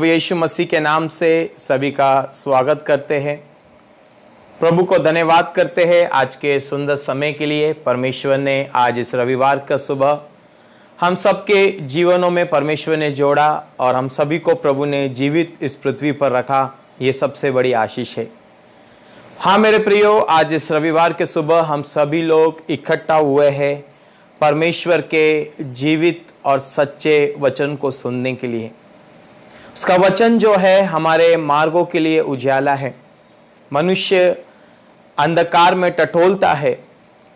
यीशु मसीह के नाम से सभी का स्वागत करते हैं। प्रभु को धन्यवाद करते हैं आज के सुंदर समय के लिए। परमेश्वर ने आज इस रविवार का सुबह हम सबके जीवनों में परमेश्वर ने जोड़ा और हम सभी को प्रभु ने जीवित इस पृथ्वी पर रखा। ये सबसे बड़ी आशीष है। हाँ मेरे प्रियो, आज इस रविवार के सुबह हम सभी लोग इकट्ठा हुए हैं परमेश्वर के जीवित और सच्चे वचन को सुनने के लिए। उसका वचन जो है हमारे मार्गों के लिए उजाला है। मनुष्य अंधकार में टटोलता है,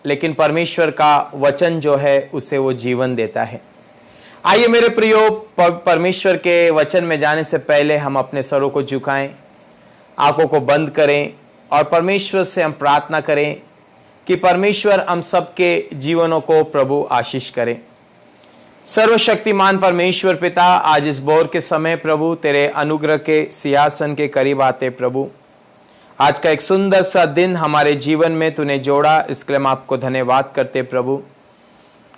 लेकिन परमेश्वर का वचन जो है उसे वो जीवन देता है। आइए मेरे प्रियो, परमेश्वर के वचन में जाने से पहले हम अपने सरों को झुकाएं, आंखों को बंद करें और परमेश्वर से हम प्रार्थना करें कि परमेश्वर हम सबके जीवनों को प्रभु आशीष करें। सर्वशक्तिमान परमेश्वर पिता, आज इस भोर के समय प्रभु तेरे अनुग्रह के सिंहासन के करीब आते प्रभु। आज का एक सुंदर सा दिन हमारे जीवन में तूने जोड़ा, इसके लिए हम आपको धन्यवाद करते प्रभु।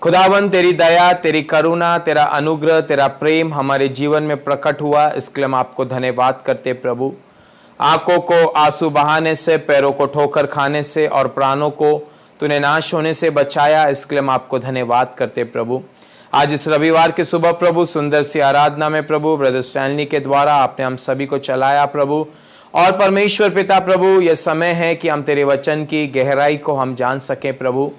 खुदावन तेरी दया, तेरी करुणा, तेरा अनुग्रह, तेरा प्रेम हमारे जीवन में प्रकट हुआ, इसके लिए हम आपको धन्यवाद करते प्रभु। आंखों को आंसू बहाने से, पैरों को ठोकर खाने से और प्राणों को तूने नाश होने से बचाया, इसके लिए हम आपको धन्यवाद करते प्रभु। आज इस रविवार के सुबह प्रभु सुंदर सी आराधना में प्रभु ब्रदर स्टैनली के द्वारा आपने हम सभी को चलाया प्रभु। और परमेश्वर पिता प्रभु, यह समय है कि हम तेरे वचन की गहराई को हम जान सकें प्रभु।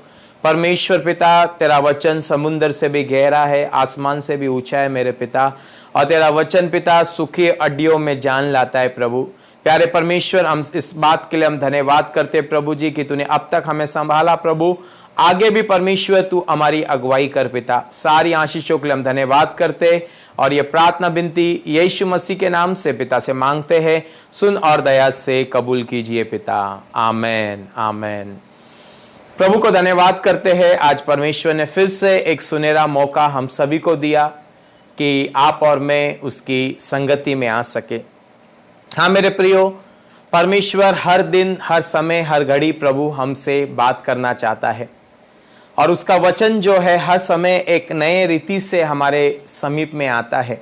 परमेश्वर पिता, तेरा वचन समुद्र से भी गहरा है, आसमान से भी ऊंचा है मेरे पिता। और तेरा वचन पिता सूखी अड्डियों में जान लाता है प्रभु। प्यारे परमेश्वर, हम इस बात के लिए हम धन्यवाद करते प्रभु जी कि तूने अब तक हमें संभाला प्रभु। आगे भी परमेश्वर तू हमारी अगुवाई कर पिता। सारी आशीषों के लिए हम धन्यवाद करते और ये प्रार्थना विनती यीशु मसीह के नाम से पिता से मांगते हैं। सुन और दया से कबूल कीजिए पिता। आमेन आमेन। प्रभु को धन्यवाद करते हैं। आज परमेश्वर ने फिर से एक सुनहरा मौका हम सभी को दिया कि आप और मैं उसकी संगति में आ सके। हाँ मेरे प्रियो, परमेश्वर हर दिन, हर समय, हर घड़ी प्रभु हमसे बात करना चाहता है और उसका वचन जो है हर समय एक नए रीति से हमारे समीप में आता है।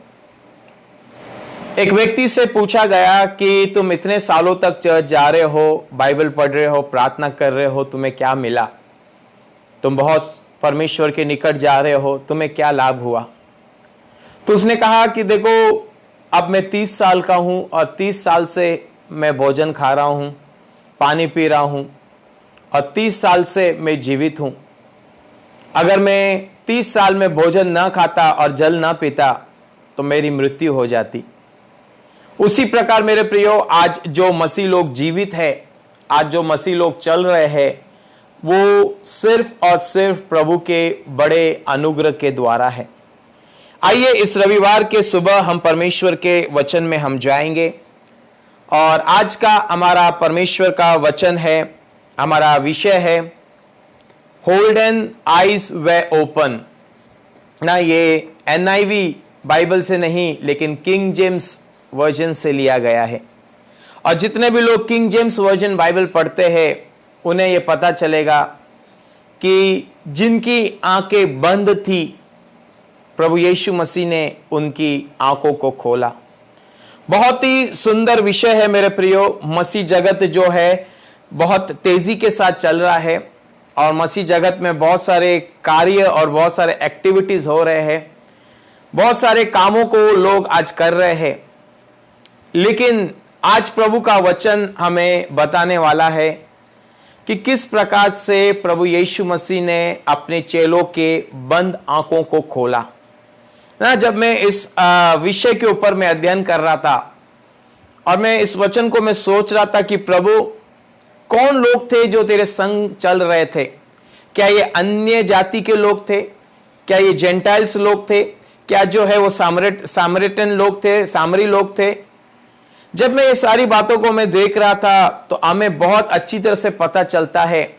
एक व्यक्ति से पूछा गया कि तुम इतने सालों तक चर्च जा रहे हो, बाइबल पढ़ रहे हो, प्रार्थना कर रहे हो, तुम्हें क्या मिला? तुम बहुत परमेश्वर के निकट जा रहे हो, तुम्हें क्या लाभ हुआ? तो उसने कहा कि देखो, अब मैं 30 साल का हूं और 30 साल से मैं भोजन खा रहा हूं, पानी पी रहा हूं और 30 साल से मैं जीवित हूं। अगर मैं 30 साल में भोजन ना खाता और जल ना पीता तो मेरी मृत्यु हो जाती। उसी प्रकार मेरे प्रियो, आज जो मसीह लोग जीवित है, आज जो मसीह लोग चल रहे हैं, वो सिर्फ और सिर्फ प्रभु के बड़े अनुग्रह के द्वारा है। आइए इस रविवार के सुबह हम परमेश्वर के वचन में हम जाएंगे और आज का हमारा परमेश्वर का वचन है, हमारा विषय है होल्डन आइज वे ओपन ना। ये NIV बाइबल से नहीं लेकिन किंग जेम्स वर्जन से लिया गया है। और जितने भी लोग किंग जेम्स वर्जन बाइबल पढ़ते हैं उन्हें ये पता चलेगा कि जिनकी आंखें बंद थी, प्रभु यीशु मसीह ने उनकी आंखों को खोला। बहुत ही सुंदर विषय है मेरे प्रियो। मसीह जगत जो है बहुत तेजी के साथ चल रहा है और मसीह जगत में बहुत सारे कार्य और बहुत सारे एक्टिविटीज हो रहे हैं, बहुत सारे कामों को लोग आज कर रहे हैं। लेकिन आज प्रभु का वचन हमें बताने वाला है कि किस प्रकार से प्रभु यीशु मसीह ने अपने चेलों के बंद आंखों को खोला ना। जब मैं इस विषय के ऊपर मैं अध्ययन कर रहा था और मैं इस वचन को मैं सोच रहा था कि प्रभु, कौन लोग थे जो तेरे संग चल रहे थे? क्या ये अन्य जाति के लोग थे? क्या ये जेंटाइल्स लोग थे? क्या जो है वो सामरिटन लोग थे, सामरी लोग थे? जब मैं ये सारी बातों को मैं देख रहा था तो हमें बहुत अच्छी तरह से पता चलता है।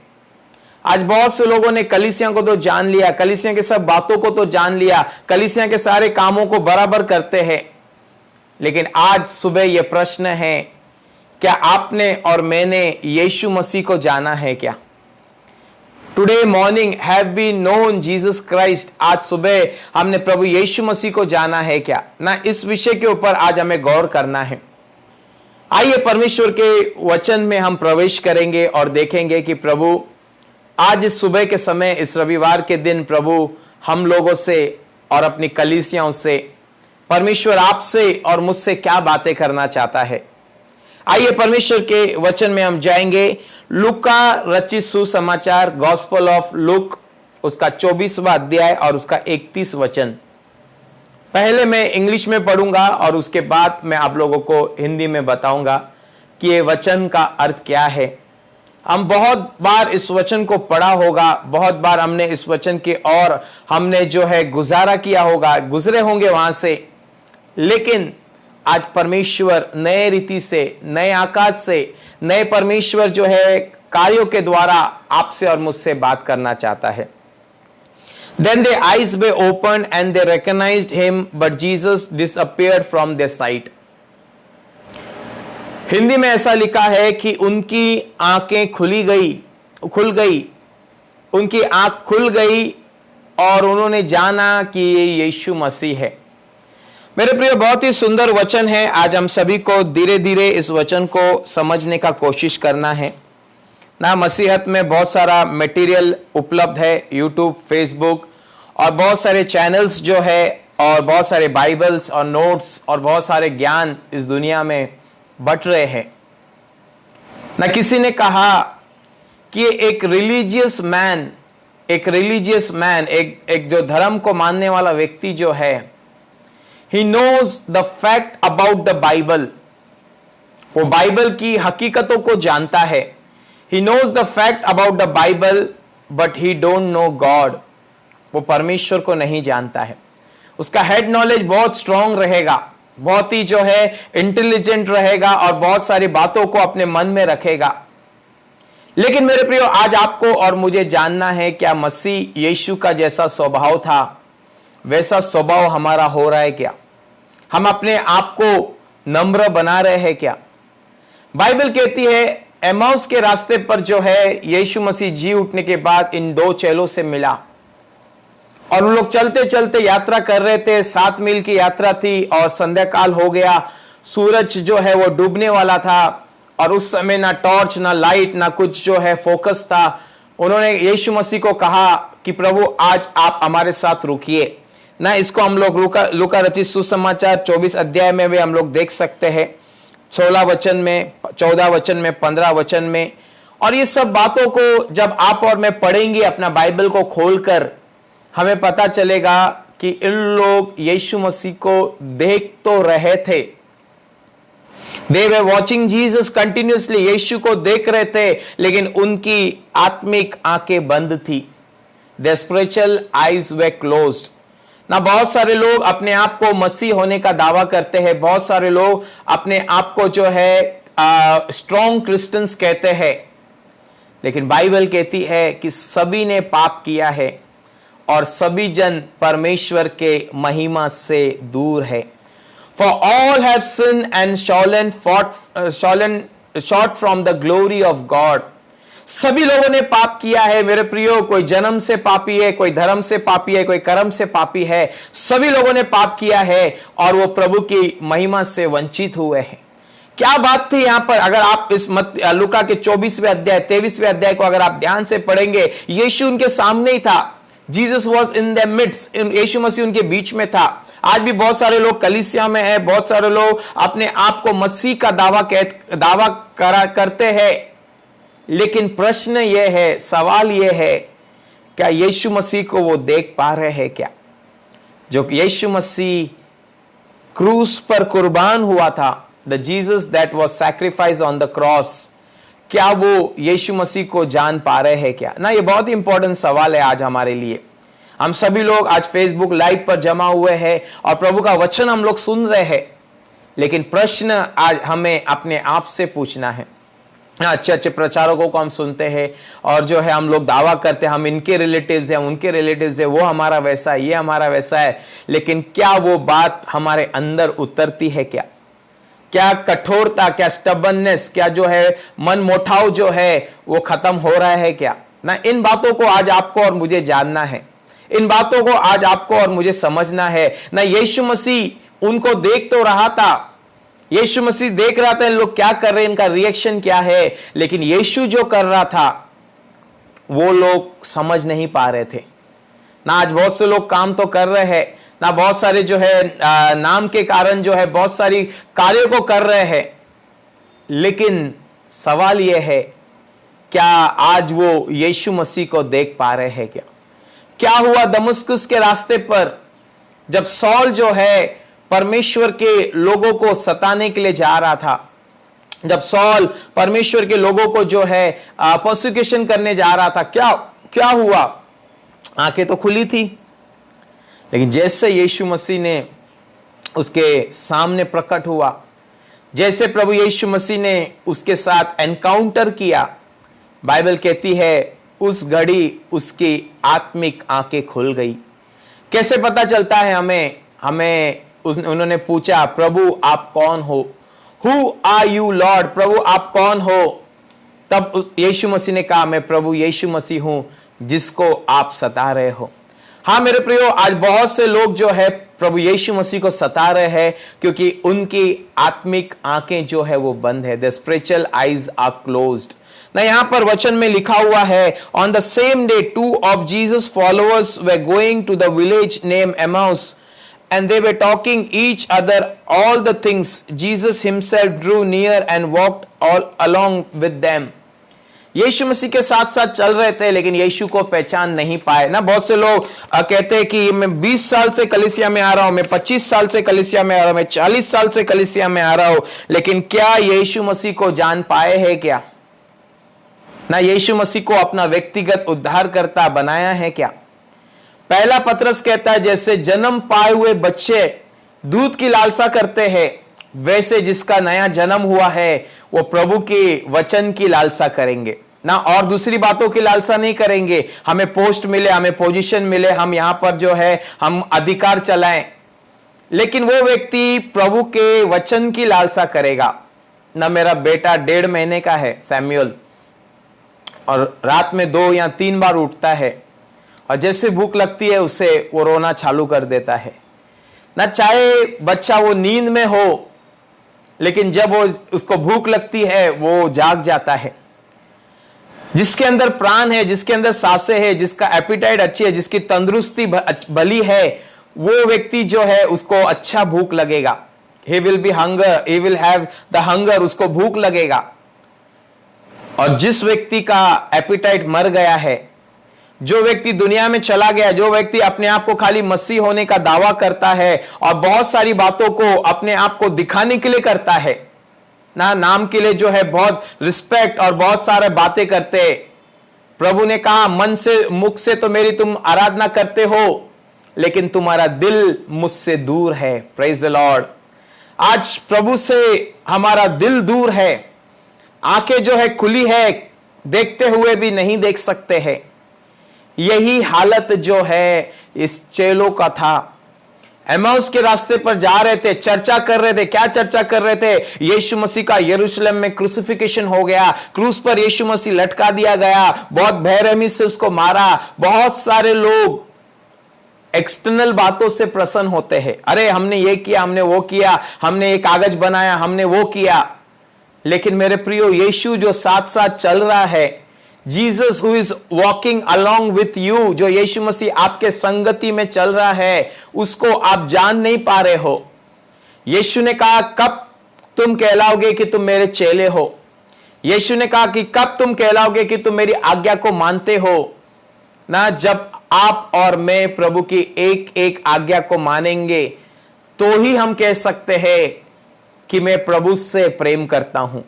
आज बहुत से लोगों ने कलीसिया को तो जान लिया, कलीसिया के सब बातों को तो जान लिया, कलीसिया के सारे कामों को बराबर करते हैं। लेकिन आज सुबह यह प्रश्न है, क्या आपने और मैंने यीशु मसीह को जाना है क्या? Today morning have we known Jesus Christ, आज सुबह हमने प्रभु यीशु मसीह को जाना है क्या? ना इस विषय के ऊपर आज हमें गौर करना है। आइए परमेश्वर के वचन में हम प्रवेश करेंगे और देखेंगे कि प्रभु आज इस सुबह के समय, इस रविवार के दिन प्रभु हम लोगों से और अपनी कलीसियाओं से, परमेश्वर आपसे और मुझसे क्या बातें करना चाहता है। आइए परमेश्वर के वचन में हम जाएंगे। लूका रचित सुसमाचार, गॉस्पेल ऑफ लूक, उसका 24वां अध्याय और उसका 31 वचन। पहले मैं इंग्लिश में पढ़ूंगा और उसके बाद मैं आप लोगों को हिंदी में बताऊंगा कि ये वचन का अर्थ क्या है। हम बहुत बार इस वचन को पढ़ा होगा, बहुत बार हमने इस वचन के और हमने जो है गुजारा किया होगा, गुजरे होंगे वहां से, लेकिन आज परमेश्वर नए रीति से, नए आकाश से, नए परमेश्वर जो है कार्यों के द्वारा आपसे और मुझसे बात करना चाहता है। Then their eyes were opened and they recognized him, but Jesus disappeared from their sight. Hindi में ऐसा लिखा है कि उनकी आंखें खुल गई, उनकी आंख खुल गई और उन्होंने जाना कि ये यीशु मसीह है। मेरे प्रिय, बहुत ही सुंदर वचन है। आज हम सभी को धीरे धीरे इस वचन को समझने का कोशिश करना है ना। मसीहत में बहुत सारा मटेरियल उपलब्ध है, यूट्यूब, फेसबुक और बहुत सारे चैनल्स जो है, और बहुत सारे बाइबल्स और नोट्स और बहुत सारे ज्ञान इस दुनिया में बट रहे हैं ना। किसी ने कहा कि एक रिलीजियस मैन, एक जो धर्म को मानने वाला व्यक्ति जो है, he knows the fact about the Bible, वो बाइबल की हकीकतों को जानता है। he knows the fact about the Bible but he don't know God, वो परमेश्वर को नहीं जानता है। उसका हेड नॉलेज बहुत स्ट्रांग रहेगा, बहुत ही जो है इंटेलिजेंट रहेगा और बहुत सारी बातों को अपने मन में रखेगा। लेकिन मेरे प्रियो, आज आपको और मुझे जानना है, क्या मसीह यीशु का जैसा स्वभाव था वैसा स्वभाव हमारा हो रहा है क्या? हम अपने आप को नम्र बना रहे हैं क्या? बाइबल कहती है एमाउस के रास्ते पर जो है यीशु मसीह जी उठने के बाद इन दो चेलों से मिला और उन लोग चलते चलते यात्रा कर रहे थे। 7 मील की यात्रा थी और संध्या काल हो गया, सूरज जो है वो डूबने वाला था और उस समय ना टॉर्च, ना लाइट, ना कुछ जो है फोकस था। उन्होंने यीशु मसीह को कहा कि प्रभु आज आप हमारे साथ रुकिए ना। इसको हम लोग लूका रचित सुसमाचार 24 अध्याय में भी हम लोग देख सकते हैं, 16 वचन में, 14 वचन में, 15 वचन में। और ये सब बातों को जब आप और मैं पढ़ेंगे अपना बाइबल को खोलकर, हमें पता चलेगा कि इन लोग यीशु मसीह को देख तो रहे थे। They were watching Jesus continuously, यीशु को देख रहे थे, लेकिन उनकी आत्मिक आंखें बंद थी। Their spiritual eyes were closed. ना बहुत सारे लोग अपने आप को मसीह होने का दावा करते हैं, बहुत सारे लोग अपने आप को जो है स्ट्रॉन्ग क्रिश्चियंस कहते हैं, लेकिन बाइबल कहती है कि सभी ने पाप किया है और सभी जन परमेश्वर के महिमा से दूर है। For all have sinned and fallen short from the glory of God. सभी लोगों ने पाप किया है मेरे प्रियो। कोई जन्म से पापी है, कोई धर्म से पापी है, कोई कर्म से पापी है। सभी लोगों ने पाप किया है और वो प्रभु की महिमा से वंचित हुए हैं। क्या बात थी यहां पर? अगर आप इस लूका के 24वें अध्याय, 23वें अध्याय को अगर आप ध्यान से पढ़ेंगे, यीशु उनके सामने ही था। Jesus was in the midst, Yeshu Masih उनके बीच में था। आज भी बहुत सारे लोग कलीसिया में है, बहुत सारे लोग अपने आप को मसीह का दावा करते हैं, लेकिन प्रश्न यह है, सवाल यह है, क्या यीशु मसीह को वो देख पा रहे हैं क्या? जो यीशु मसीह क्रूस पर कुर्बान हुआ था, the Jesus that was sacrifice on the cross, क्या वो यीशु मसीह को जान पा रहे हैं क्या? ना, ये बहुत ही इंपॉर्टेंट सवाल है आज हमारे लिए। हम सभी लोग आज फेसबुक लाइव पर जमा हुए हैं और प्रभु का वचन हम लोग सुन रहे हैं, लेकिन प्रश्न आज हमें अपने आप से पूछना है। अच्छे अच्छे प्रचारकों को हम सुनते हैं और जो है हम लोग दावा करते हैं हम इनके रिलेटिव्स हैं, उनके रिलेटिव्स हैं, वो हमारा वैसा है, ये हमारा वैसा है, लेकिन क्या वो बात हमारे अंदर उतरती है क्या? क्या कठोरता, क्या स्टबननेस, क्या जो है मन मोटाव जो है वो खत्म हो रहा है क्या? ना इन बातों को आज आपको और मुझे जानना है, इन बातों को आज आपको और मुझे समझना है। ना यीशु मसीह उनको देख तो रहा था, यीशु मसीह देख रहा था लोग क्या कर रहे हैं, इनका रिएक्शन क्या है, लेकिन यीशु जो कर रहा था वो लोग समझ नहीं पा रहे थे। ना आज बहुत से लोग काम तो कर रहे हैं, ना बहुत सारे जो है नाम के कारण जो है बहुत सारी कार्यों को कर रहे हैं, लेकिन सवाल यह है क्या आज वो यीशु मसीह को देख पा रहे हैं? क्या हुआ दमिश्क के रास्ते पर जब सौल जो है परमेश्वर के लोगों को सताने के लिए जा रहा था, जब सौल परमेश्वर के लोगों को जो है प्रोसिक्यूशन करने जा रहा था, क्या क्या हुआ? आंखें तो खुली थी, लेकिन जैसे यीशु मसीह ने उसके सामने प्रकट हुआ, जैसे प्रभु यीशु मसीह ने उसके साथ एनकाउंटर किया, बाइबल कहती है उस घड़ी उसकी आत्मिक आंखें खुल गई। कैसे पता चलता है हमें उन्होंने पूछा, प्रभु आप कौन हो? Who are you lord? प्रभु आप कौन हो? तब यीशु मसीह ने कहा, मैं प्रभु यीशु मसीह हूं जिसको आप सता रहे हो। हाँ मेरे प्रियो, आज बहुत से लोग जो है प्रभु यीशु मसीह को सता रहे हैं क्योंकि उनकी आत्मिक आंखें जो है वो बंद है। The spiritual eyes are closed. ना यहां पर वचन में लिखा हुआ है, on the same day two of Jesus followers were going to the village name Emmaus and they were talking each other all the things. Jesus himself drew near and walked all along with them. यीशु मसीह के साथ साथ चल रहे थे, लेकिन यीशु को पहचान नहीं पाए। ना बहुत से लोग कहते हैं कि मैं 20 साल से कलीसिया में आ रहा हूं, मैं 25 साल से कलीसिया में आ रहा हूं, मैं 40 साल से कलीसिया में आ रहा हूं, लेकिन क्या यीशु मसीह को जान पाए हैं क्या? ना यीशु मसीह को अपना व्यक्तिगत उद्धारकर्ता बनाया है क्या? पहला पतरस कहता है, जैसे जन्म पाए हुए बच्चे दूध की लालसा करते हैं, वैसे जिसका नया जन्म हुआ है वो प्रभु के वचन की लालसा करेंगे ना, और दूसरी बातों की लालसा नहीं करेंगे। हमें पोस्ट मिले, हमें पोजीशन मिले, हम यहां पर जो है हम अधिकार चलाएं, लेकिन वो व्यक्ति प्रभु के वचन की लालसा करेगा ना। मेरा बेटा 1.5 महीने का है सैमुअल, और रात में 2 या 3 बार उठता है, और जैसे भूख लगती है उसे वो रोना चालू कर देता है ना। चाहे बच्चा वो नींद में हो, लेकिन जब वो उसको भूख लगती है वो जाग जाता है। जिसके अंदर प्राण है, जिसके अंदर सांसें है, जिसका एपिटाइट अच्छी है, जिसकी तंदुरुस्ती भली है, वो व्यक्ति जो है उसको अच्छा भूख लगेगा। he will be hunger, he will have the hunger, उसको भूख लगेगा। और जिस व्यक्ति का एपिटाइट मर गया है, जो व्यक्ति दुनिया में चला गया, जो व्यक्ति अपने आप को खाली मसीह होने का दावा करता है और बहुत सारी बातों को अपने आप को दिखाने के लिए करता है ना, नाम के लिए जो है बहुत रिस्पेक्ट और बहुत सारे बातें करते हैं। प्रभु ने कहा, मन से मुख से तो मेरी तुम आराधना करते हो, लेकिन तुम्हारा दिल मुझसे दूर है। Praise the Lord. आज प्रभु से हमारा दिल दूर है, आंखें जो है खुली है, देखते हुए भी नहीं देख सकते हैं। यही हालत जो है इस चेलों का था। एमाउस के रास्ते पर जा रहे थे, चर्चा कर रहे थे। क्या चर्चा कर रहे थे? यीशु मसीह का यरूशलेम में क्रूसिफिकेशन हो गया, क्रूस पर यीशु मसीह लटका दिया गया, बहुत बेरहमी से उसको मारा। बहुत सारे लोग एक्सटर्नल बातों से प्रसन्न होते हैं, अरे हमने ये किया, हमने वो किया, हमने एक कागज बनाया, हमने वो किया। लेकिन मेरे प्रियो, यीशु जो साथ साथ चल रहा है, Jesus who is walking along with you, जो यीशु मसीह आपके संगति में चल रहा है, उसको आप जान नहीं पा रहे हो। यीशु ने कहा, कब तुम कहलाओगे कि तुम मेरे चेले हो? यीशु ने कहा कि कब तुम कहलाओगे कि तुम मेरी आज्ञा को मानते हो? ना, जब आप और मैं प्रभु की एक एक आज्ञा को मानेंगे तो ही हम कह सकते हैं कि मैं प्रभु से प्रेम करता हूं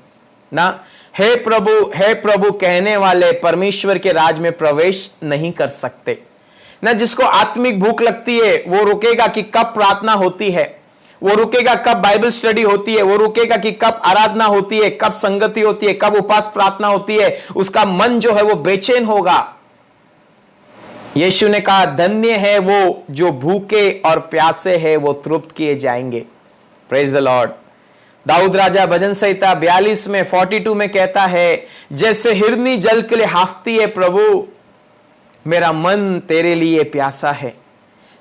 ना। हे प्रभु कहने वाले परमेश्वर के राज में प्रवेश नहीं कर सकते ना। जिसको आत्मिक भूख लगती है वो रुकेगा कि कब प्रार्थना होती है, वो रुकेगा कब बाइबल स्टडी होती है, वो रुकेगा कि कब आराधना होती है, कब संगति होती है, कब उपास प्रार्थना होती है। उसका मन जो है वो बेचैन होगा। यीशु ने कहा, धन्य है वो जो भूखे और प्यासे हैं, वो तृप्त किए जाएंगे। Praise the lord. दाऊद राजा भजन संहिता 42 में 42 में कहता है, जैसे हिरनी जल के लिए हाफती है प्रभु, मेरा मन तेरे लिए प्यासा है।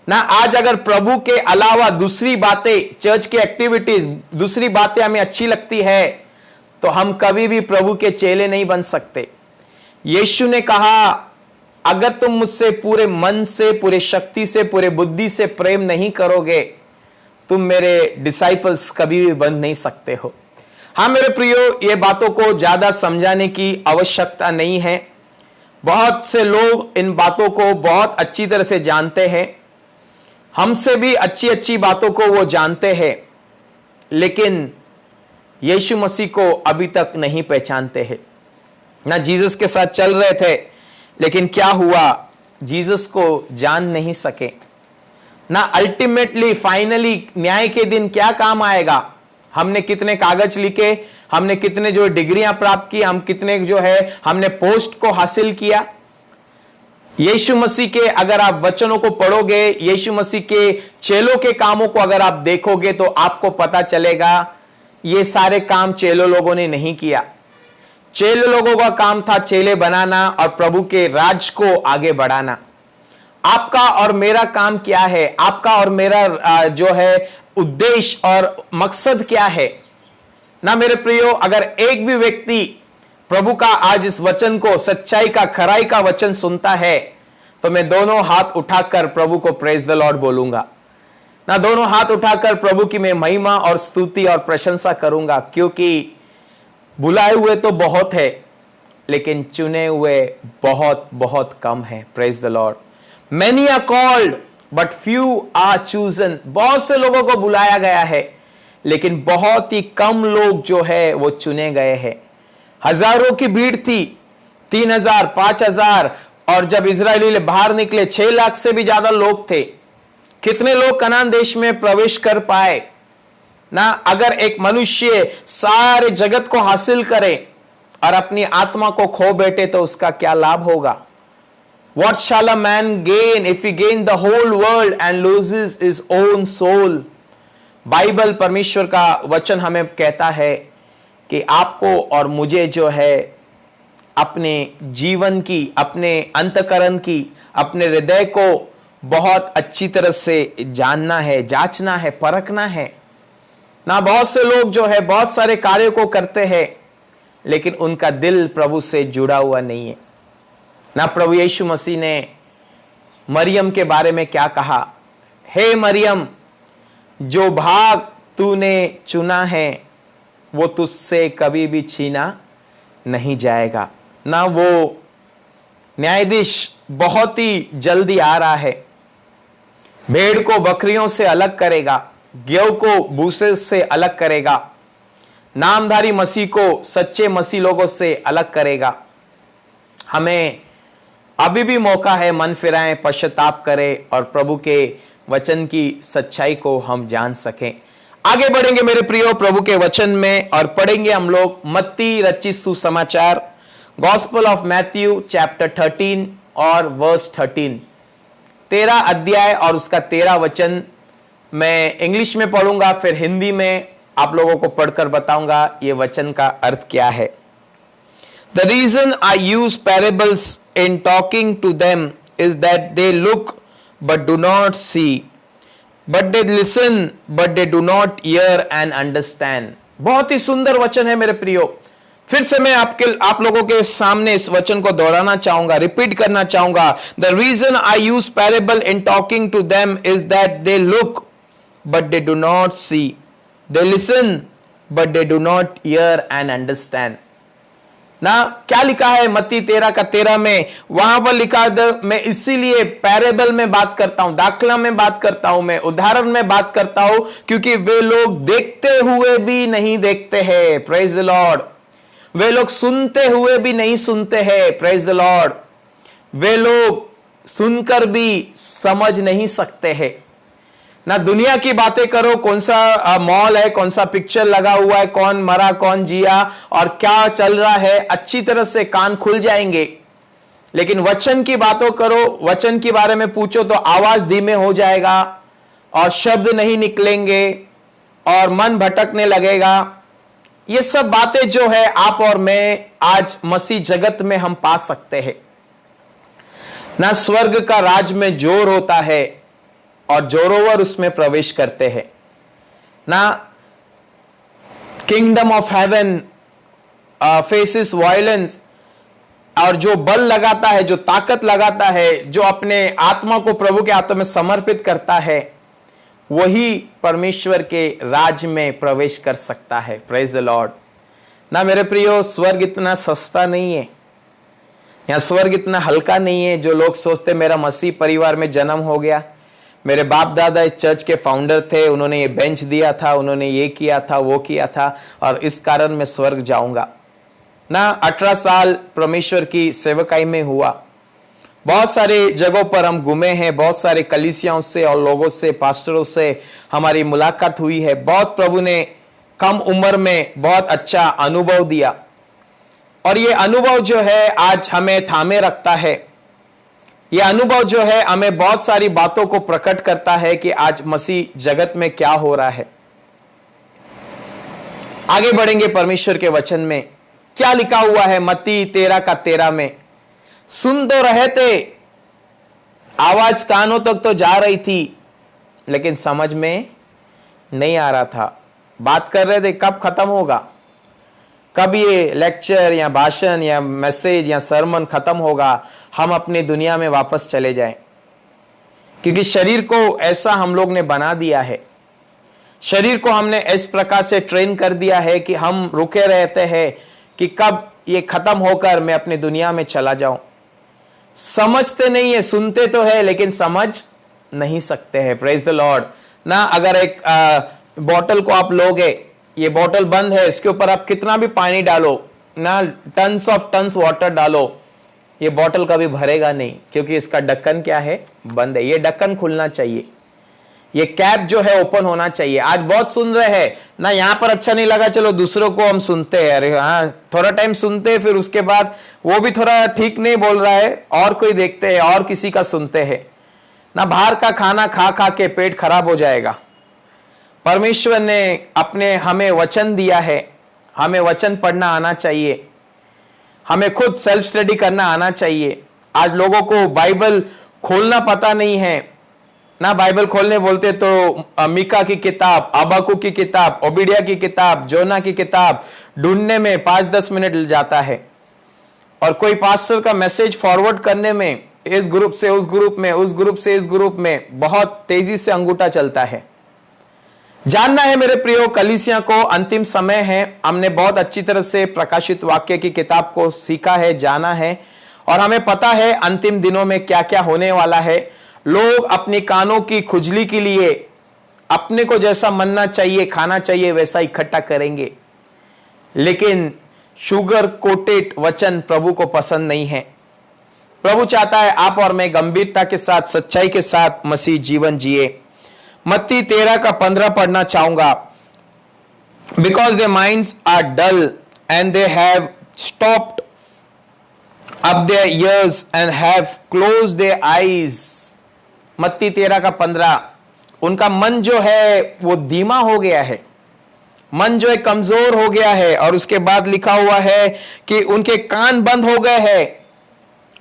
ना आज अगर प्रभु के अलावा दूसरी बातें, चर्च की एक्टिविटीज, दूसरी बातें हमें अच्छी लगती है तो हम कभी भी प्रभु के चेले नहीं बन सकते। यीशु ने कहा, अगर तुम मुझसे पूरे मन से, पूरे शक्ति से, पूरे बुद्धि से प्रेम नहीं करोगे, तुम मेरे डिसाइपल्स कभी भी बन नहीं सकते हो। हाँ मेरे प्रियो, ये बातों को ज्यादा समझाने की आवश्यकता नहीं है। बहुत से लोग इन बातों को बहुत अच्छी तरह से जानते हैं, हमसे भी अच्छी अच्छी बातों को वो जानते हैं, लेकिन यीशु मसीह को अभी तक नहीं पहचानते हैं। ना जीसस के साथ चल रहे थे, लेकिन क्या हुआ, जीसस को जान नहीं सके। ना अल्टीमेटली फाइनली न्याय के दिन क्या काम आएगा, हमने कितने कागज लिखे, हमने कितने जो डिग्रियां प्राप्त की, हम कितने जो है हमने पोस्ट को हासिल किया। यीशु मसीह के अगर आप वचनों को पढ़ोगे, यीशु मसीह के चेलों के कामों को अगर आप देखोगे, तो आपको पता चलेगा ये सारे काम चेलों लोगों ने नहीं किया। चेले लोगों का काम था चेले बनाना और प्रभु के राज को आगे बढ़ाना। आपका और मेरा काम क्या है, आपका और मेरा जो है उद्देश्य और मकसद क्या है। ना मेरे प्रियो, अगर एक भी व्यक्ति प्रभु का आज इस वचन को, सच्चाई का, खराई का वचन सुनता है, तो मैं दोनों हाथ उठाकर प्रभु को प्रेज द लॉर्ड बोलूंगा। ना दोनों हाथ उठाकर प्रभु की मैं महिमा और स्तुति और प्रशंसा करूंगा, क्योंकि बुलाए हुए तो बहुत है, लेकिन चुने हुए बहुत बहुत कम है। Praise the Lord. Many are called but few are chosen। बहुत से लोगों को बुलाया गया है, लेकिन बहुत ही कम लोग जो है वो चुने गए हैं। हजारों की भीड़ थी, 3,000, 5,000, और जब इजरायली बाहर निकले 6 लाख से भी ज्यादा लोग थे। कितने लोग कनान देश में प्रवेश कर पाए ना। अगर एक मनुष्य सारे जगत को हासिल करे और अपनी आत्मा को खो बैठे, तो उसका क्या लाभ होगा। What shall a man gain if he gain the whole world and loses his own soul? Bible, परमेश्वर का वचन हमें कहता है कि आपको और मुझे जो है अपने जीवन की, अपने अंतकरण की, अपने हृदय को बहुत अच्छी तरह से जानना है, जांचना है, परखना है ना। बहुत से लोग जो है बहुत सारे कार्यों को करते हैं, लेकिन उनका दिल प्रभु से जुड़ा हुआ नहीं है ना। प्रभु यीशु मसीह ने मरियम के बारे में क्या कहा, हे मरियम, जो भाग तूने चुना है वो तुझसे कभी भी छीना नहीं जाएगा ना। वो न्यायाधीश बहुत ही जल्दी आ रहा है, भेड़ को बकरियों से अलग करेगा, गेहूं को भूसे से अलग करेगा, नामधारी मसीह को सच्चे मसीह लोगों से अलग करेगा। हमें अभी भी मौका है, मन फिराएं, पश्चाताप करें और प्रभु के वचन की सच्चाई को हम जान सकें। आगे बढ़ेंगे मेरे प्रियो प्रभु के वचन में, और पढ़ेंगे हम लोग मत्ती रचित सुसमाचार, गॉस्पेल ऑफ मैथ्यू चैप्टर 13 और वर्स 13। 13 अध्याय और उसका 13 वचन मैं इंग्लिश में पढ़ूंगा, फिर हिंदी में आप लोगों को पढ़कर बताऊंगा ये वचन का अर्थ क्या है। The reason I use parables in talking to them is that they look but do not see, but they listen but they do not hear and understand। बहुत ही सुंदर वचन है मेरे प्रियो। फिर से मैं आप लोगों के सामने इस वचन को दोहराना चाहूंगा, रिपीट करना चाहूंगा। The reason I use parable in talking to them is that they look but they do not see, they listen but they do not hear and understand। ना क्या लिखा है मत्ती 13 का 13 में, वहां पर लिखा है, मैं इसीलिए पैरेबल में बात करता हूं, दाखला में बात करता हूं, मैं उदाहरण में बात करता हूं, क्योंकि वे लोग देखते हुए भी नहीं देखते हैं। Praise the Lord. वे लोग सुनते हुए भी नहीं सुनते हैं। Praise the Lord. वे लोग सुनकर भी समझ नहीं सकते हैं ना। दुनिया की बातें करो, कौन सा मॉल है, कौन सा पिक्चर लगा हुआ है, कौन मरा कौन जिया और क्या चल रहा है, अच्छी तरह से कान खुल जाएंगे। लेकिन वचन की बातों करो, वचन के बारे में पूछो तो आवाज धीमे हो जाएगा और शब्द नहीं निकलेंगे और मन भटकने लगेगा। ये सब बातें जो है आप और मैं आज मसीह जगत में हम पा सकते हैं। ना स्वर्ग का राज में जोर होता है और जोरोवर उसमें प्रवेश करते हैं, ना kingdom of haven faces violence, और जो बल लगाता है, जो ताकत लगाता है, जो अपने आत्मा को प्रभु के हाथों में समर्पित करता है, वही परमेश्वर के राज में प्रवेश कर सकता है। Praise the Lord. ना मेरे प्रियो, स्वर्ग इतना सस्ता नहीं है, या स्वर्ग इतना हल्का नहीं है जो लोग सोचते मेरा मसीह परिवार में जन्म हो गया, मेरे बाप दादा इस चर्च के फाउंडर थे, उन्होंने ये बेंच दिया था, उन्होंने ये किया था, वो किया था, और इस कारण मैं स्वर्ग जाऊंगा। ना 18 साल परमेश्वर की सेवकाई में हुआ, बहुत सारे जगहों पर हम घूमे हैं, बहुत सारे कलीसियाओं से और लोगों से, पास्टरों से हमारी मुलाकात हुई है। बहुत प्रभु ने कम उम्र में बहुत अच्छा अनुभव दिया, और ये अनुभव जो है आज हमें थामे रखता है। ये अनुभव जो है हमें बहुत सारी बातों को प्रकट करता है कि आज मसीह जगत में क्या हो रहा है। आगे बढ़ेंगे परमेश्वर के वचन में, क्या लिखा हुआ है मत्ती 13:13 में। सुन तो रहे थे, आवाज कानों तक तो जा रही थी, लेकिन समझ में नहीं आ रहा था। बात कर रहे थे कब खत्म होगा, कब ये लेक्चर या भाषण या मैसेज या सरमन खत्म होगा, हम अपनी दुनिया में वापस चले जाएं। क्योंकि शरीर को ऐसा हम लोग ने बना दिया है, शरीर को हमने इस प्रकार से ट्रेन कर दिया है कि हम रुके रहते हैं कि कब ये खत्म होकर मैं अपनी दुनिया में चला जाऊं। समझते नहीं है, सुनते तो है लेकिन समझ नहीं सकते हैं। Praise the Lord. ना अगर एक बॉटल को आप लोगे, ये बॉटल बंद है, इसके ऊपर आप कितना भी पानी डालो ना, टन्स ऑफ टन्स वाटर डालो, ये बॉटल कभी भरेगा नहीं, क्योंकि इसका ढक्कन क्या है, बंद है। ये ढक्कन खुलना चाहिए, ये कैप जो है ओपन होना चाहिए। आज बहुत सुन रहे हैं ना, यहां पर अच्छा नहीं लगा, चलो दूसरों को हम सुनते हैं, अरे हाँ थोड़ा टाइम सुनते हैं, फिर उसके बाद वो भी थोड़ा ठीक नहीं बोल रहा है, और कोई देखते हैं और किसी का सुनते हैं ना। बाहर का खाना खा खा के पेट खराब हो जाएगा। परमेश्वर ने अपने हमें वचन दिया है, हमें वचन पढ़ना आना चाहिए, हमें खुद सेल्फ स्टडी करना आना चाहिए। आज लोगों को बाइबल खोलना पता नहीं है ना, बाइबल खोलने बोलते तो मीका की किताब, अबाकू की किताब, ओबिडिया की किताब, जोना की किताब ढूंढने में 5-10 मिनट लग जाता है, और कोई पास्टर का मैसेज फॉरवर्ड करने में इस ग्रुप से उस ग्रुप में, उस ग्रुप से इस ग्रुप में बहुत तेजी से अंगूठा चलता है। जानना है मेरे प्रियो, कलीसिया को अंतिम समय है, हमने बहुत अच्छी तरह से प्रकाशित वाक्य की किताब को सीखा है, जाना है, और हमें पता है अंतिम दिनों में क्या क्या होने वाला है। लोग अपनी कानों की खुजली के लिए अपने को जैसा मनना चाहिए, खाना चाहिए, वैसा इकट्ठा करेंगे, लेकिन शुगर कोटेड वचन प्रभु को पसंद नहीं है। प्रभु चाहता है आप और मैं गंभीरता के साथ, सच्चाई के साथ मसीह जीवन जिए। मत्ती 13:15 पढ़ना चाहूंगा। Because their minds are dull and they have stopped up their ears and have close their eyes. मत्ती 13:15, उनका मन जो है वो धीमा हो गया है, मन जो है कमजोर हो गया है। और उसके बाद लिखा हुआ है कि उनके कान बंद हो गए हैं,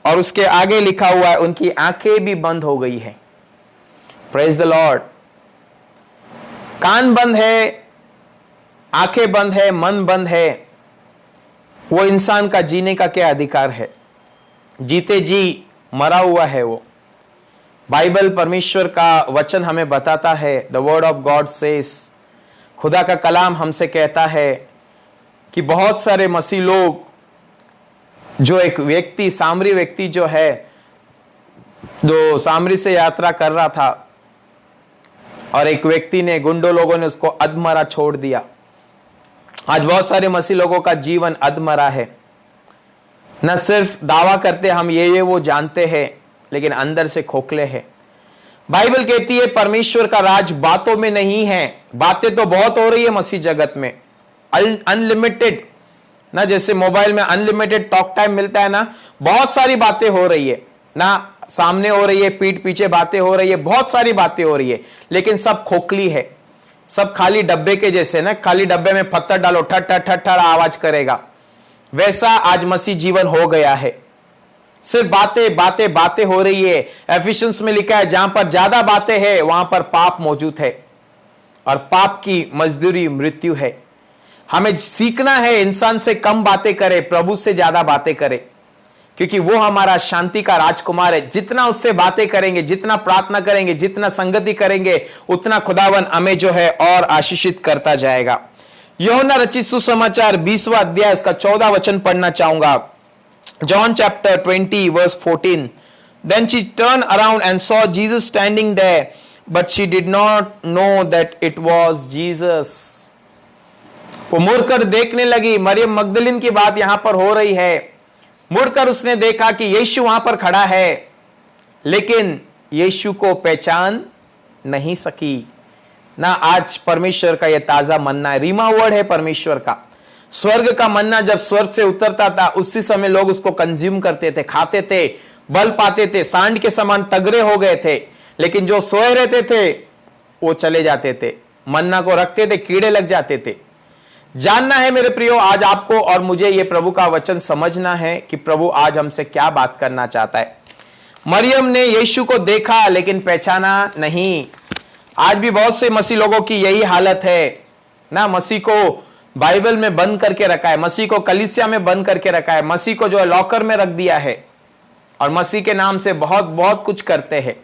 और उसके आगे लिखा हुआ है उनकी आंखें भी बंद हो गई है। Praise the Lord. कान बंद है, आंखें बंद है, मन बंद है, वो इंसान का जीने का क्या अधिकार है? जीते जी मरा हुआ है वो। बाइबल परमेश्वर का वचन हमें बताता है, the word of God says, खुदा का कलाम हमसे कहता है कि बहुत सारे मसीह लोग, जो एक व्यक्ति, सामरी व्यक्ति जो है, जो सामरी से यात्रा कर रहा था, और एक व्यक्ति ने, गुंडों लोगों ने उसको अधमरा छोड़ दिया। आज बहुत सारे मसीह लोगों का जीवन अधमरा है, न सिर्फ दावा करते हम ये वो जानते हैं, लेकिन अंदर से खोखले हैं। बाइबल कहती है परमेश्वर का राज बातों में नहीं है। बातें तो बहुत हो रही है मसीह जगत में, अनलिमिटेड ना, जैसे मोबाइल में अनलिमिटेड टॉक टाइम मिलता है ना, बहुत सारी बातें हो रही है ना, सामने हो रही है, पीठ पीछे बातें हो रही है, बहुत सारी बातें हो रही है, लेकिन सब खोखली है। सब खाली डब्बे के जैसे ना, खाली डब्बे में पत्थर डालो ठट ठट ठट ठट आवाज करेगा, वैसा आज मसीह जीवन हो गया है। सिर्फ बातें बातें बातें हो रही है। एफिशिएंस में लिखा है जहां पर ज्यादा बातें हैं वहां पर पाप मौजूद है, और पाप की मजदूरी मृत्यु है। हमें सीखना है इंसान से कम बातें करे, प्रभु से ज्यादा बातें करे, क्योंकि वो हमारा शांति का राजकुमार है। जितना उससे बातें करेंगे, जितना प्रार्थना करेंगे, जितना संगति करेंगे, उतना खुदावन हमें जो है और आशीषित करता जाएगा। यूहन्ना रचित सुसमाचार 20वां अध्याय उसका 14 वचन पढ़ना चाहूंगा। John chapter 20 verse 14. Then she turned around and saw Jesus standing there, but she did not know that it was Jesus. वो मुड़कर देखने लगी। मरियम मगदलिन की बात यहां पर हो रही है। मुड़कर उसने देखा कि यीशु वहां पर खड़ा है, लेकिन यीशु को पहचान नहीं सकी। ना आज परमेश्वर का यह ताजा मन्ना है, रीमा वर्ड है परमेश्वर का। स्वर्ग का मन्ना जब स्वर्ग से उतरता था, उसी समय लोग उसको कंज्यूम करते थे, खाते थे, बल पाते थे, सांड के समान तगड़े हो गए थे। लेकिन जो सोए रहते थे वो चले जाते थे, मन्ना को रखते थे, कीड़े लग जाते थे। जानना है मेरे प्रियो, आज आपको और मुझे ये प्रभु का वचन समझना है कि प्रभु आज हमसे क्या बात करना चाहता है। मरियम ने यीशु को देखा लेकिन पहचाना नहीं। आज भी बहुत से मसीह लोगों की यही हालत है ना। मसीह को बाइबल में बंद करके रखा है, मसीह को कलीसिया में बंद करके रखा है, मसीह को जो है लॉकर में रख दिया है, और मसीह के नाम से बहुत बहुत कुछ करते हैं।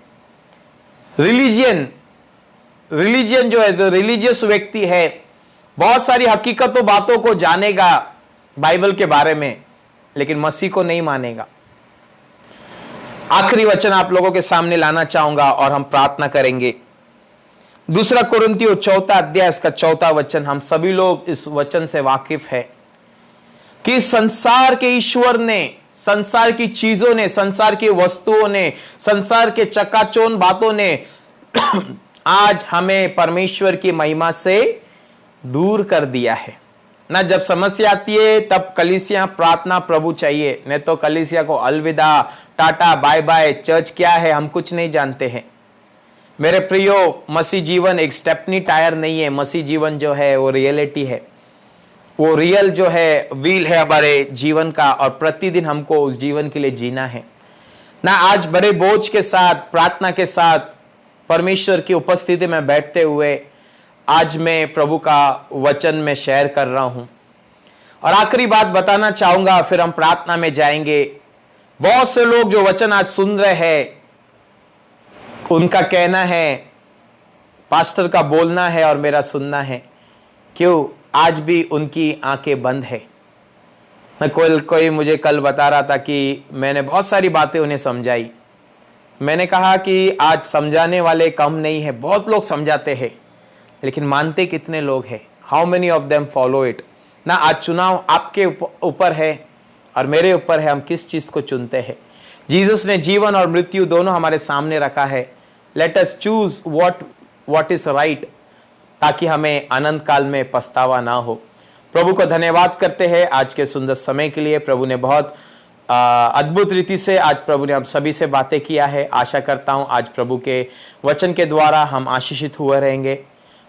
रिलीजियन जो है, जो रिलीजियस व्यक्ति है, बहुत सारी हकीकतों बातों को जानेगा बाइबल के बारे में, लेकिन मसीह को नहीं मानेगा। आखिरी वचन आप लोगों के सामने लाना चाहूंगा और हम प्रार्थना करेंगे। दूसरा कुरिन्थियों 4 अध्याय इसका 4 वचन। हम सभी लोग इस वचन से वाकिफ है कि संसार के ईश्वर ने, संसार की चीजों ने, संसार की वस्तुओं ने, संसार के चकाचौंध बातों ने आज हमें परमेश्वर की महिमा से दूर कर दिया है ना। जब समस्या आती है तब कलीसिया प्रार्थना प्रभु चाहिए, नहीं तो कलीसिया को अलविदा, टाटा, बाय बाय, चर्च क्या है हम कुछ नहीं जानते हैं। मेरे प्रियो, मसीह जीवन एक स्टेपनी टायर नहीं है। मसीह जीवन जो है वो रियलिटी है, वो रियल जो है व्हील है हमारे जीवन का, और प्रतिदिन हमको उस जीवन के लिए जीना है ना। आज बड़े बोझ के साथ, प्रार्थना के साथ, परमेश्वर की उपस्थिति में बैठते हुए आज मैं प्रभु का वचन में शेयर कर रहा हूं। और आखिरी बात बताना चाहूंगा, फिर हम प्रार्थना में जाएंगे। बहुत से लोग जो वचन आज सुन रहे हैं, उनका कहना है पास्टर का बोलना है और मेरा सुनना है। क्यों? आज भी उनकी आंखें बंद है। कोई मुझे कल बता रहा था कि मैंने बहुत सारी बातें उन्हें समझाई। मैंने कहा कि आज समझाने वाले कम नहीं है, बहुत लोग समझाते हैं, लेकिन मानते कितने लोग हैं? How many of them follow it ना। आज चुनाव आपके ऊपर है और मेरे ऊपर है, हम किस चीज को चुनते हैं। जीसस ने जीवन और मृत्यु दोनों हमारे सामने रखा है। Let us choose what is right, ताकि हमें अनंत काल में पछतावा ना हो। प्रभु को धन्यवाद करते हैं आज के सुंदर समय के लिए। प्रभु ने बहुत अद्भुत रीति से आज प्रभु ने हम सभी से बातें किया है। आशा करता हूं आज प्रभु के वचन के द्वारा हम आशीषित हुए रहेंगे,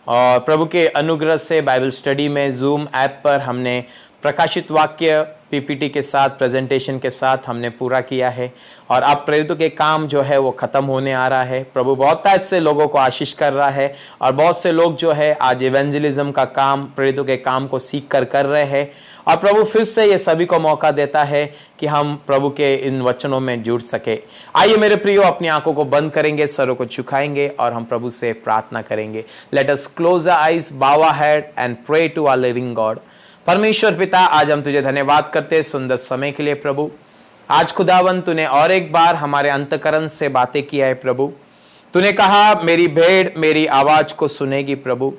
और प्रभु के अनुग्रह से बाइबल स्टडी में जूम ऐप पर हमने प्रकाशित वाक्य पीपीटी के साथ, प्रेजेंटेशन के साथ हमने पूरा किया है, और अब प्रेरितों के काम जो है वो खत्म होने आ रहा है। प्रभु बहुत तेज से लोगों को आशीष कर रहा है, और बहुत से लोग जो है आज इवेंजलिज्म का काम, प्रेरितों के काम को सीख कर रहे हैं। और प्रभु फिर से ये सभी को मौका देता है कि हम प्रभु के इन वचनों में जुड़ सके। आइए मेरे प्रियो, अपनी आंखों को बंद करेंगे, सरों को झुकाएंगे और हम प्रभु से प्रार्थना करेंगे। Let us close our eyes, bow our head and pray to our living God. परमेश्वर पिता, आज हम तुझे धन्यवाद करते हैं सुंदर समय के लिए। प्रभु आज खुदावन तूने और एक बार हमारे अंतकरण से बातें किया है। प्रभु तूने कहा मेरी भेड़ मेरी आवाज को सुनेगी। प्रभु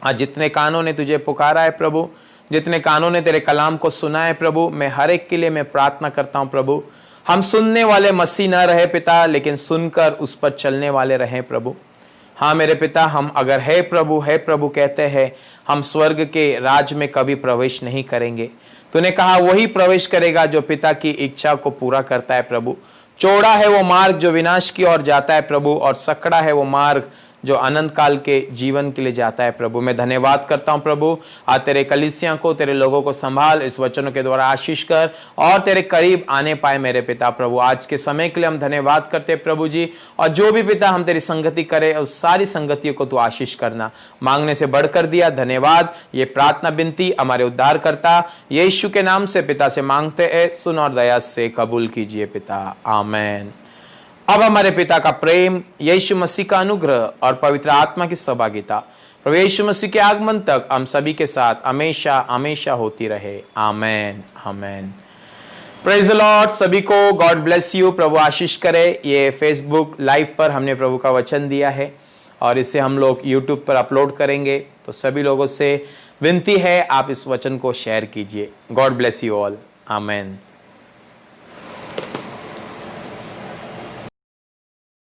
आज जितने कानों ने तुझे पुकारा है प्रभु, जितने कानों ने तेरे कलाम को सुना है प्रभु, मैं हर एक के लिए मैं प्रार्थना करता हूं प्रभु, हम सुनने वाले मसीह न रहे पिता, लेकिन सुनकर उस पर चलने वाले रहें प्रभु। हाँ मेरे पिता, हम अगर है प्रभु कहते हैं, हम स्वर्ग के राज में कभी प्रवेश नहीं करेंगे। तूने कहा वही प्रवेश करेगा जो पिता की इच्छा को पूरा करता है प्रभु। चौड़ा है वो मार्ग जो विनाश की ओर जाता है प्रभु, और सकड़ा है वो मार्ग जो अनंत काल के जीवन के लिए जाता है। प्रभु मैं धन्यवाद करता हूं प्रभु, आज तेरे कलीसियां को, तेरे लोगों को संभाल, इस वचनों के द्वारा आशीष कर और तेरे करीब आने पाए मेरे पिता। प्रभु आज के समय के लिए हम धन्यवाद करते हैं प्रभु जी, और जो भी पिता हम तेरी संगति करें उस सारी संगतियों को तू आशीष करना, मांगने से बढ़कर दिया। धन्यवाद। ये प्रार्थना विनती हमारे उद्धार करता यीशु के नाम से पिता से मांगते हैं, सुन और दया से कबूल कीजिए पिता, आमेन। अब हमारे पिता का प्रेम, यीशु मसीह का अनुग्रह और पवित्र आत्मा की सहभागिता प्रभु यीशु मसीह के आगमन तक हम सभी के साथ हमेशा हमेशा होती रहे, amen amen. Praise the lord. सभी को गॉड ब्लेस यू, प्रभु आशीष करे। ये फेसबुक लाइव पर हमने प्रभु का वचन दिया है और इसे हम लोग यूट्यूब पर अपलोड करेंगे, तो सभी लोगों से विनती है आप इस वचन को शेयर कीजिए। God bless you all, amen.